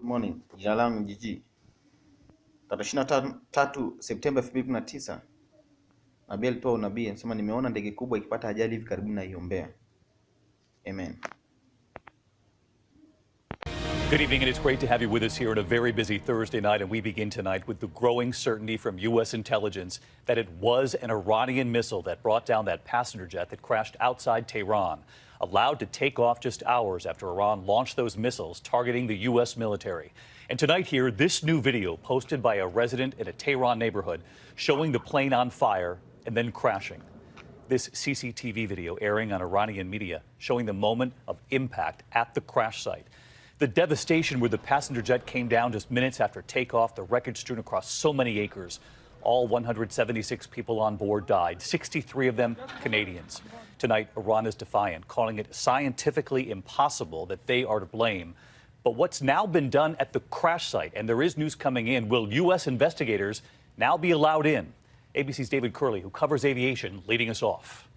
Morning. Jina langu Jiji. Tarehe 23 Septemba 2019. Nabii alitoa unabii anasema nimeona ndege kubwa ikipata ajali hivi karibuni naiombea. Amen. Good evening, and it's great to have you with us here on a very busy Thursday night. And we begin tonight with the growing certainty from U.S. intelligence that it was an Iranian missile that brought down that passenger jet that crashed outside Tehran, allowed to take off just hours after Iran launched those missiles targeting the U.S. military. And tonight here, this new video posted by a resident in a Tehran neighborhood showing the plane on fire and then crashing. This CCTV video airing on Iranian media showing the moment of impact at the crash site. The devastation where the passenger jet came down just minutes after takeoff, the wreckage strewn across so many acres. All 176 people on board died, 63 of them Canadians. Tonight, Iran is defiant, calling it scientifically impossible that they are to blame. But what's now been done at the crash site, and there is news coming in, will U.S. investigators now be allowed in? ABC's David Curley, who covers aviation, leading us off.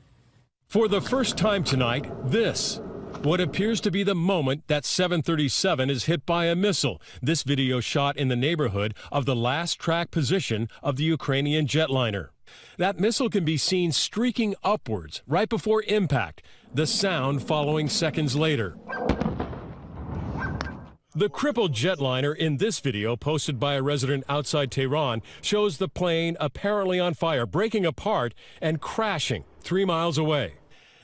For the first time tonight, this. What appears to be the moment that 737 is hit by a missile. This video shot in the neighborhood of the last track position of the Ukrainian jetliner. That missile can be seen streaking upwards right before impact, the sound following seconds later. The crippled jetliner in this video, posted by a resident outside Tehran, shows the plane apparently on fire, breaking apart and crashing 3 miles away.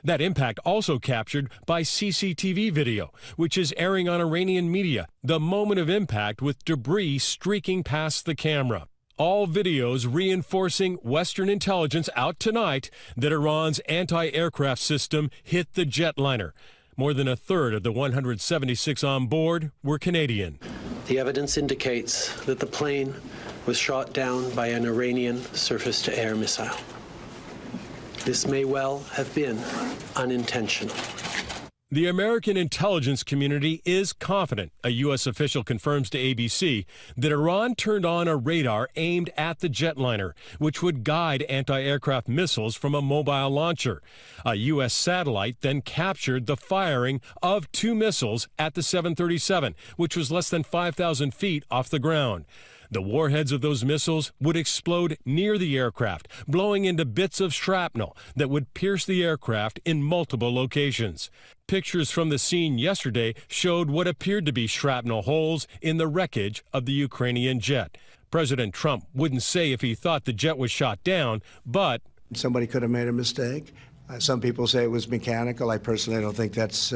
That impact also captured by CCTV video, which is airing on Iranian media, the moment of impact with debris streaking past the camera. All videos reinforcing Western intelligence out tonight that Iran's anti-aircraft system hit the jetliner. More than a third of the 176 on board were Canadian. The evidence indicates that the plane was shot down by an Iranian surface-to-air missile. This may well have been unintentional. The American intelligence community is confident, a U.S. official confirms to ABC, that Iran turned on a radar aimed at the jetliner, which would guide anti-aircraft missiles from a mobile launcher. A U.S. satellite then captured the firing of 2 missiles at the 737, which was less than 5,000 feet off the ground. The warheads of those missiles would explode near the aircraft, blowing into bits of shrapnel that would pierce the aircraft in multiple locations. Pictures from the scene yesterday showed what appeared to be shrapnel holes in the wreckage of the Ukrainian jet. President Trump wouldn't say if he thought the jet was shot down, but somebody could have made a mistake. Some people say it was mechanical. I personally don't think that's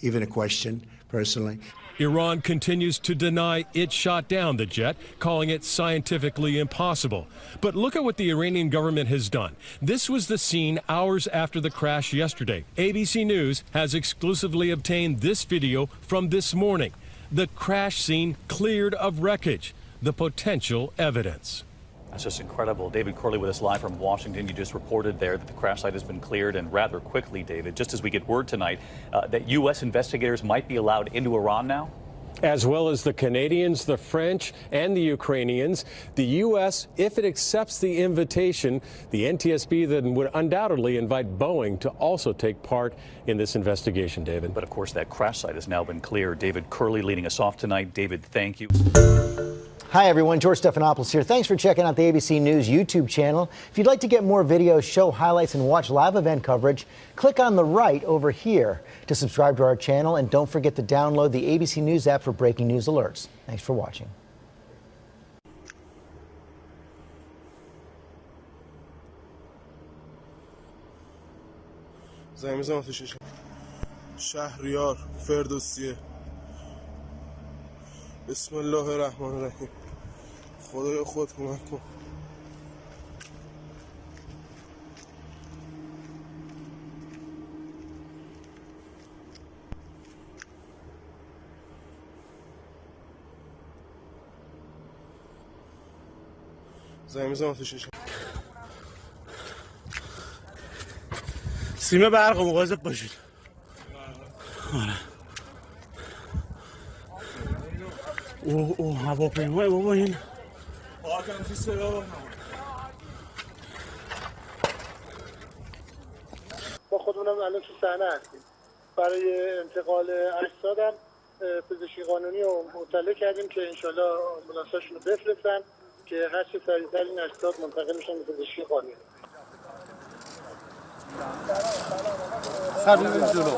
even a question, personally. Iran continues to deny it shot down the jet, calling it scientifically impossible. But look at what the Iranian government has done. This was the scene hours after the crash yesterday. ABC News has exclusively obtained this video from this morning. The crash scene cleared of wreckage, the potential evidence. That's just incredible. David Curley with us live from Washington. You just reported there that the crash site has been cleared, and rather quickly, David, just as we get word tonight that U.S. investigators might be allowed into Iran now? As well as the Canadians, the French, and the Ukrainians. The U.S., if it accepts the invitation, the NTSB then would undoubtedly invite Boeing to also take part in this investigation, David. But of course, that crash site has now been cleared. David Curley leading us off tonight. David, thank you. Hi, everyone. George Stephanopoulos here. Thanks for checking out the ABC News YouTube channel. If you'd like to get more videos, show highlights, and watch live event coverage, click on the right over here to subscribe to our channel. And don't forget to download the ABC News app for breaking news alerts. Thanks for watching. شهریار فردوسیه بسم الله الرحمن الرحیم خدای خود کمک کن زمین آتیشش سیم برق مواظب باشید آره او هواپیمای بابا این ما خودمونم الان تو صحنه هستیم برای انتقال اجسادم پزشکی قانونی رو مطلع کردیم که انشالله آمبولانساشون رو بفرستن که هر چه سریعتر این اجساد منتقل میشن به پزشکی قانونی. سر جلو